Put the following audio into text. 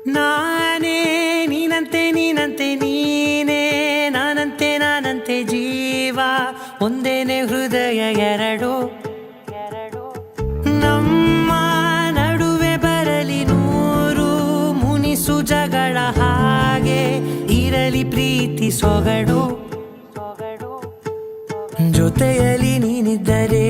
ನಾನೇ ನೀನಂತೆ ನೀನಂತೆ ನೀನೇ ನಾನಂತೆ ನಾನಂತೆ ಜೀವ ಒಂದೇನೆ ಹೃದಯ ಎರಡು ನಮ್ಮ ನಡುವೆ ಬರಲಿ ನೂರು ಮುನಿಸು ಜಗಳ ಹಾಗೆ ಇರಲಿ ಪ್ರೀತಿ ಸೊಗಡು ಜೊತೆಯಲ್ಲಿ ನೀನಿದ್ದರೆ